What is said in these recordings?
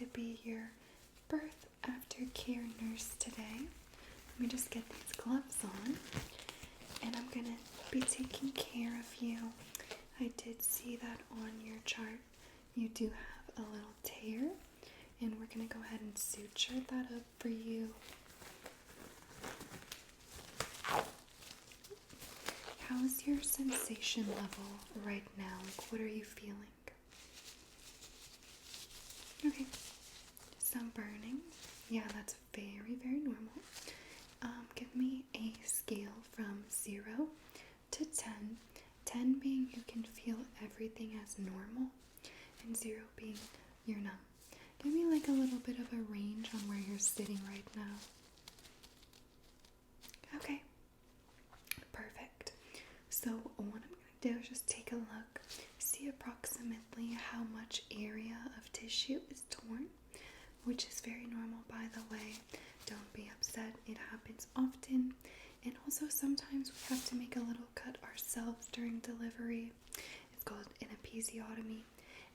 to be your birth aftercare nurse today. Let me just get these gloves on, and I'm gonna be taking care of you. I did see that on your chart. You do have a little tear, and we're gonna go ahead and suture that up for you. How is your sensation level right now? Like, what are you feeling? Okay, some burning. Yeah, that's very, very normal. Give me a scale from 0 to 10. 10 being you can feel everything as normal, and 0 being you're numb. Give me like a little bit of a range on where you're sitting right now. Okay, perfect. So what I'm going to do is just take a look, see approximately how much area of tissue is torn, which is very normal, by the way. Don't be upset, it happens often. And also sometimes we have to make a little cut ourselves during delivery. It's called an episiotomy.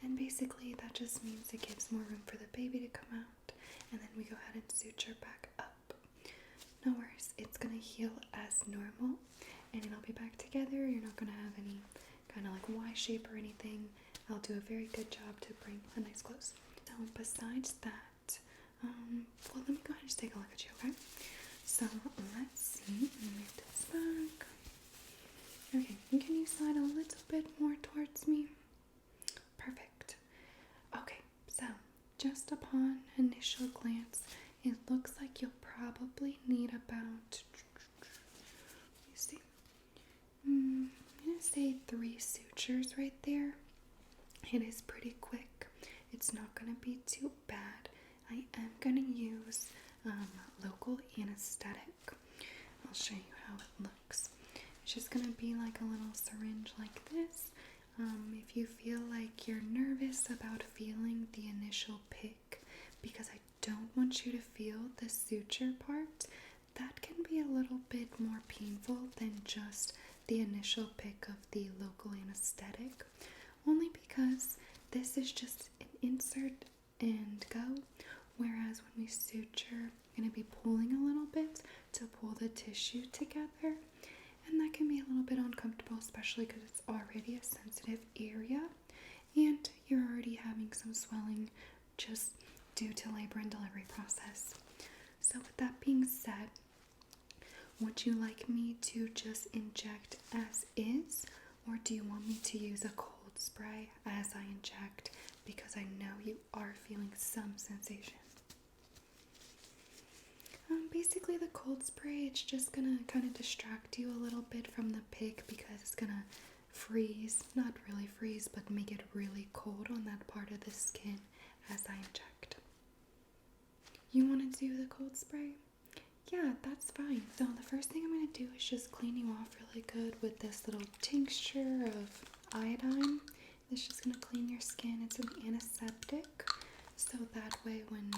And basically that just means it gives more room for the baby to come out. And then we go ahead and suture back up. No worries, it's going to heal as normal. And it'll be back together. You're not going to have any kind of like Y shape or anything. I'll do a very good job to bring a nice close. So besides that, well, let me go ahead and just take a look at you, okay? So let's see. Let me move this back. Okay, and can you slide a little bit more towards me? Perfect. Okay, so just upon initial glance, it looks like you'll probably need about, let me see, I'm gonna say 3 sutures right there. It is pretty quick. It's not gonna be too bad. I am gonna use local anesthetic. I'll show you how it looks. It's just gonna be like a little syringe like this. If you feel like you're nervous about feeling the initial pick, because I don't want you to feel the suture part, that can be a little bit more painful than just the initial pick of the local anesthetic, only because this is just an insert and go, whereas when we suture, we're going to be pulling a little bit to pull the tissue together, and that can be a little bit uncomfortable, especially because it's already a sensitive area and you're already having some swelling just due to labor and delivery process. So with that being said, would you like me to just inject as is, or do you want me to use a cold spray as I inject, because I know you are feeling some sensation? Basically the cold spray, it's just gonna kind of distract you a little bit from the pick, because it's gonna freeze, not really freeze, but make it really cold on that part of the skin as I inject. You want to do the cold spray? Yeah, that's fine. So the first thing I'm going to do is just clean you off really good with this little tincture of iodine. It's just going to clean your skin. It's an antiseptic, so that way when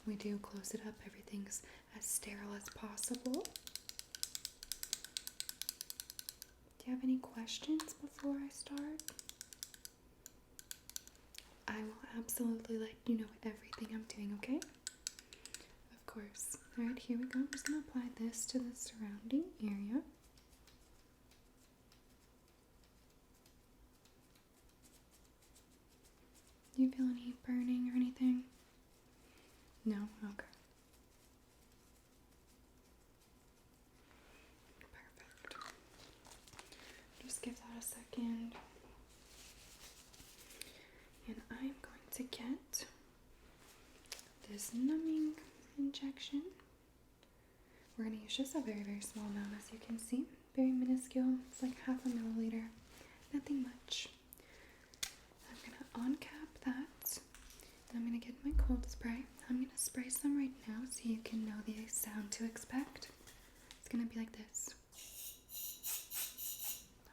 we do close it up, everything's as sterile as possible. Do you have any questions before I start? I will absolutely let you know everything I'm doing, okay? Of course. Alright, here we go. I'm just going to apply this to the surrounding area. Do you feel any burning or anything? No? Okay. Perfect. Just give that a second. And I'm going to get this numbing injection. We're going to use just a very, very small amount, as you can see. Very minuscule. It's like 0.5 milliliter. Nothing much. I'm going to uncap that. I'm going to get my cold spray. I'm going to spray some right now so you can know the sound to expect. It's going to be like this.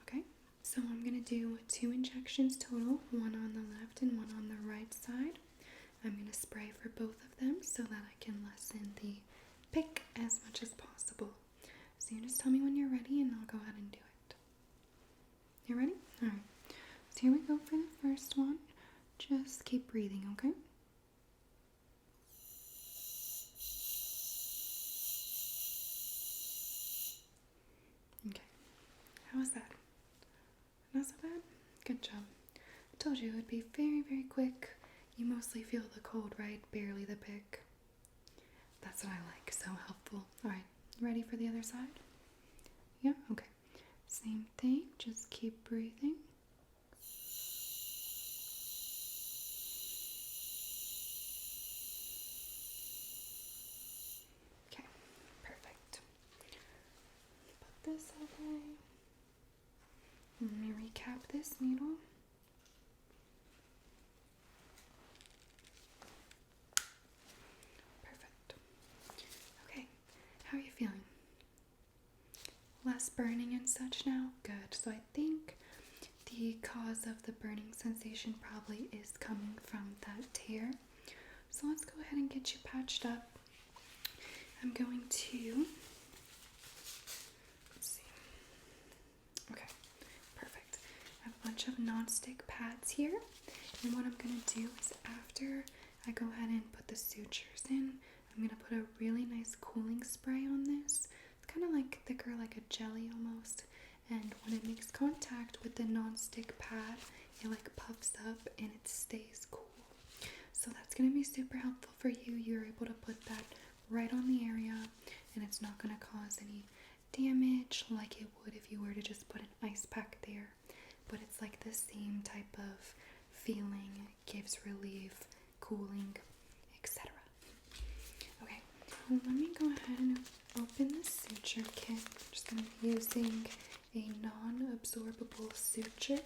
Okay? So I'm going to do 2 injections total, one on the left and one on the right side. I'm going to spray for both of them so that I can lessen the pick as much as possible. So you just tell me when you're ready and I'll go ahead and do it. You ready? Alright. So here we go for the first one. Just keep breathing, okay? How was that? Not so bad? Good job. I told you it would be very, very quick. You mostly feel the cold, right? Barely the pick. That's what I like. So helpful. Alright, ready for the other side? Yeah? Okay. Same thing. Just keep breathing. Okay, perfect. Put this away. Let me recap this needle. Perfect. Okay, how are you feeling? Less burning and such now? Good. So I think the cause of the burning sensation probably is coming from that tear. So let's go ahead and get you patched up. I'm going to, let's see. Okay, perfect. I have a bunch of non-stick pads here. And what I'm going to do is after I go ahead and put the sutures in, I'm going to put a really nice cooling spray on this. It's kind of like thicker, like a jelly almost. And when it makes contact with the non-stick pad, it like puffs up and it stays cool. So that's going to be super helpful for you. You're able to put that right on the area and it's not going to cause any damage like it would if you were to just put an ice pack there. But it's like the same type of feeling. It gives relief, cooling, etc. Okay, well, let me go ahead and open the suture kit. I'm just going to be using a non-absorbable suture.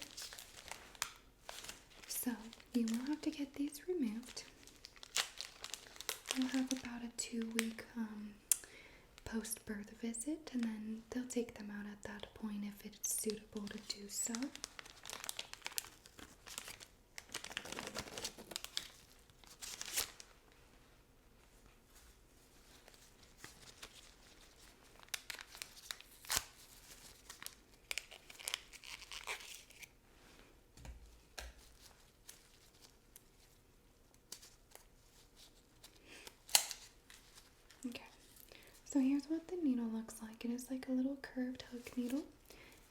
So you will have to get these removed. You'll have about a 2-week post-birth visit, and then they'll take them out at that point if it's suitable to do so. Okay, so here's what the needle looks like. It is like a little curved hook needle,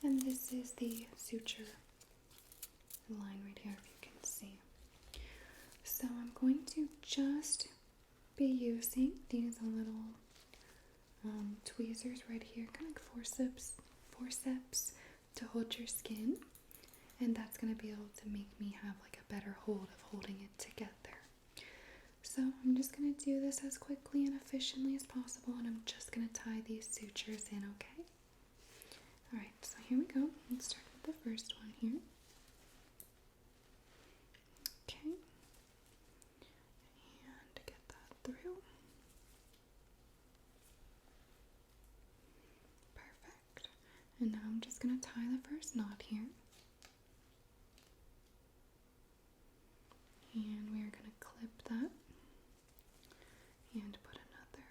and this is the suture line right here, if you can see. So I'm going to just be using these little tweezers right here, kind of like forceps to hold your skin, and that's going to be able to make me have like a better hold of holding it together. So I'm just going to do this as quickly and efficiently as possible, and I'm just going to tie these sutures in, okay? Alright, so here we go. Let's start with the first one here. Okay. And get that through. Perfect. And now I'm just going to tie the first knot here. And we are going to clip that and put another.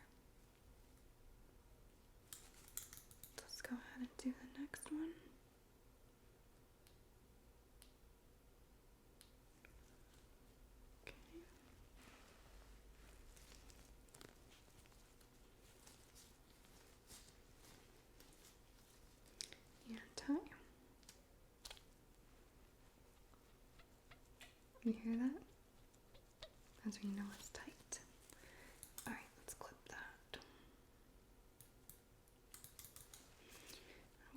Let's go ahead and do the next one. Okay. And tie. You hear that? That's when you know it's tight. Alright, let's clip that.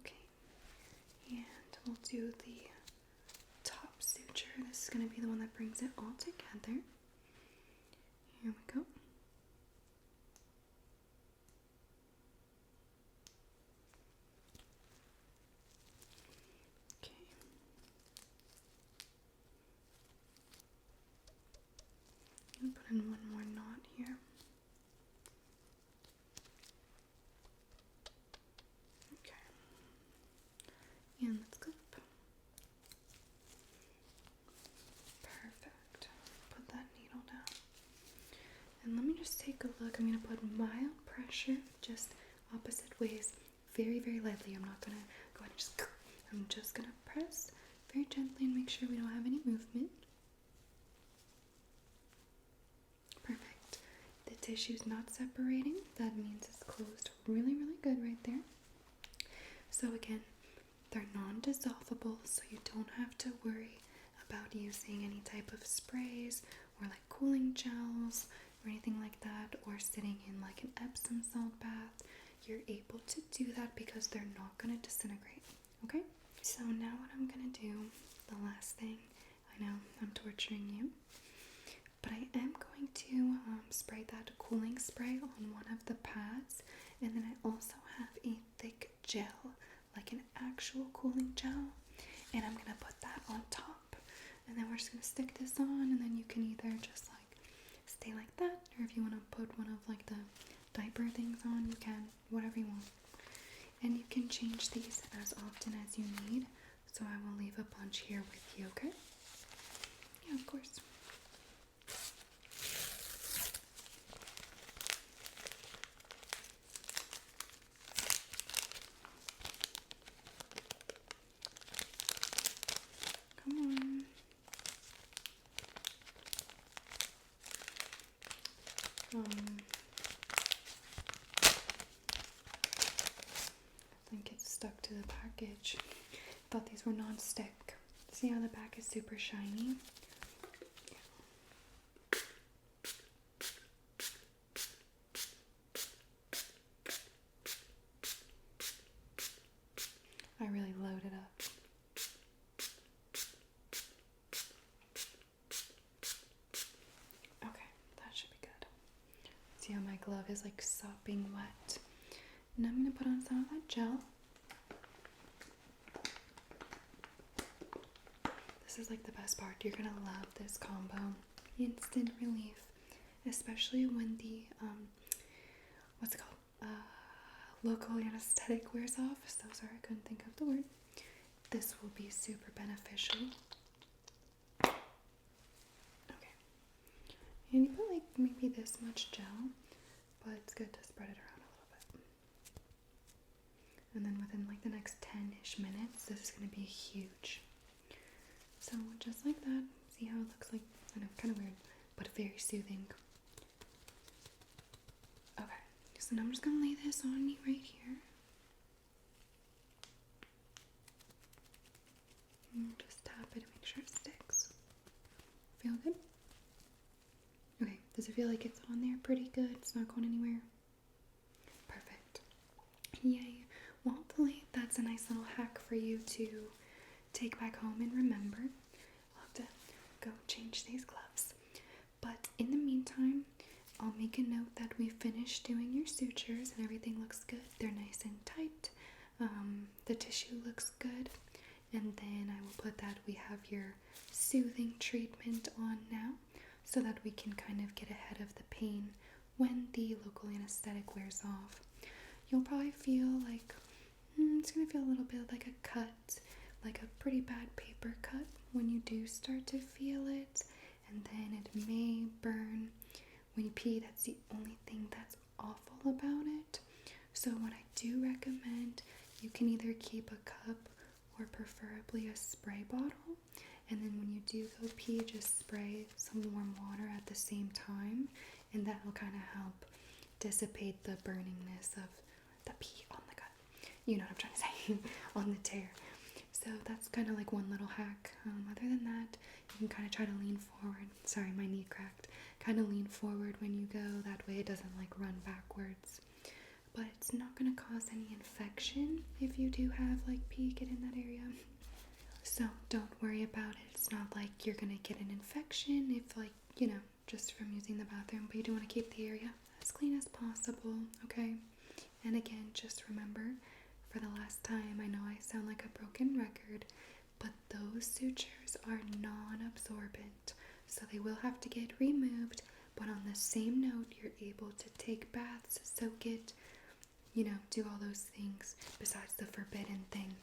Okay. And we'll do the top suture. This is going to be the one that brings it all together. Here we go. Okay. And put in one more knot here. Okay. And let's clip. Perfect. Put that needle down. And let me just take a look. I'm going to put mild pressure, just opposite ways, very, very lightly. I'm not going to go ahead and just, I'm just going to press very gently and make sure we don't have any movement. Perfect. The tissue's not separating. That means it's closed really, really good right there. So again, they're non-dissolvable, so you don't have to worry about using any type of sprays or like cooling gels or anything like that, or sitting in like an Epsom salt bath. You're able to do that because they're not going to disintegrate. Okay? So now what I'm going to do, the last thing, I know I'm torturing you, but I am going to spray that cooling spray on one of the pads, and then I also have a thick gel, like an actual cooling gel, and I'm going to put that on top, and then we're just going to stick this on, and then you can either just like stay like that, or if you want to put one of like the diaper things on, you can, whatever you want. And you can change these as often as you need, so I will leave a bunch here with you, okay? Yeah, of course. Come on. I think it's stuck to the package. I thought these were non-stick. See how the back is super shiny? I really loaded up. Okay, that should be good. See how my glove is like sopping wet. And I'm going to put on some of that gel. This is like the best part. You're going to love this combo. Instant relief. Especially when the, what's it called? Local anesthetic wears off. So sorry, I couldn't think of the word. This will be super beneficial. Okay. And you put like maybe this much gel, but it's good to spread it around a little bit. And then within like the next 10-ish minutes, this is going to be huge. So just like that, see how it looks like, I know, kind of weird, but very soothing. Okay, so now I'm just going to lay this on you right here. And just tap it to make sure it sticks. Feel good? Okay, does it feel like it's on there pretty good? It's not going anywhere? Perfect. Yay. Well, hopefully that's a nice little hack for you to take back home and remember. I'll have to go change these gloves. But in the meantime, I'll make a note that we finished doing your sutures and everything looks good. They're nice and tight. The tissue looks good. And then I will put that we have your soothing treatment on now, so that we can kind of get ahead of the pain when the local anesthetic wears off. You'll probably feel like, it's going to feel a little bit like a cut, like a pretty bad paper cut when you do start to feel it, and then it may burn when you pee. That's the only thing that's awful about it. So what I do recommend, you can either keep a cup or preferably a spray bottle, and then when you do go pee, just spray some warm water at the same time, and that will kind of help dissipate the burningness of the pee on the gut. You know what I'm trying to say, on the tear. So that's kind of like one little hack. Other than that, you can kind of try to lean forward. Sorry, my knee cracked. Kind of lean forward when you go. That way it doesn't like run backwards. But it's not going to cause any infection if you do have like pee get in that area. So don't worry about it. It's not like you're going to get an infection if like, you know, just from using the bathroom. But you do want to keep the area as clean as possible, okay? And again, just remember, for the last time, I know I sound like a broken record, but those sutures are non-absorbent. So they will have to get removed. But on the same note, you're able to take baths, soak it, you know, do all those things besides the forbidden thing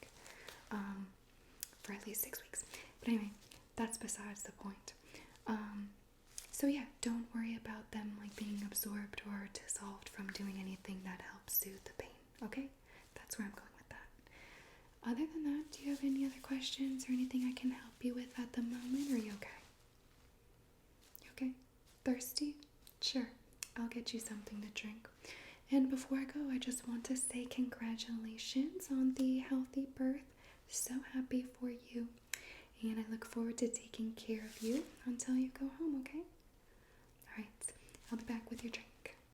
for at least 6 weeks. But anyway, that's besides the point. So yeah, don't worry about them like being absorbed or dissolved from doing anything that helps soothe the pain, okay? That's where I'm going with that. Other than that, do you have any other questions or anything I can help you with at the moment? Or are you okay? You okay? Thirsty? Sure, I'll get you something to drink. And before I go, I just want to say congratulations on the healthy birth. so happy for you, and I look forward to taking care of you until you go home, okay? Alright, I'll be back with your drink.